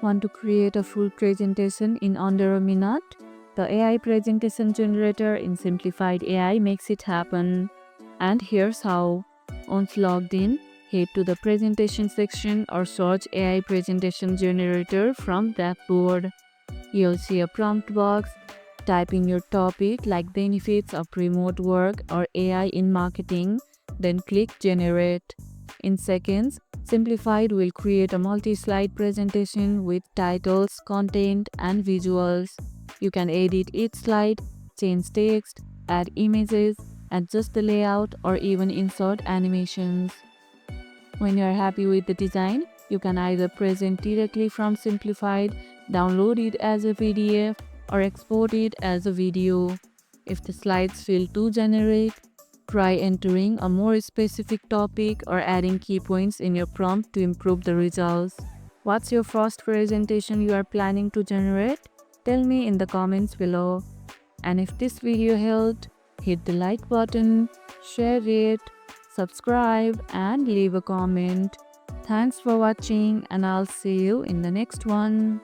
Want to create a full presentation in under a minute? The AI Presentation Generator in Simplified AI makes it happen. And here's how. Once logged in, head to the presentation section or search AI Presentation Generator from dashboard. You'll see a prompt box. Type in your topic like benefits of remote work or AI in marketing, then click Generate. In seconds, Simplified will create a multi-slide presentation with titles, content, and visuals. You can edit each slide, change text, add images, adjust the layout, or even insert animations. When you are happy with the design, you can either present directly from Simplified, download it as a PDF, or export it as a video. If the slides feel too generic, try entering a more specific topic or adding key points in your prompt to improve the results. What's your first presentation you are planning to generate? Tell me in the comments below. And if this video helped, hit the like button, share it, subscribe, and leave a comment. Thanks for watching, and I'll see you in the next one.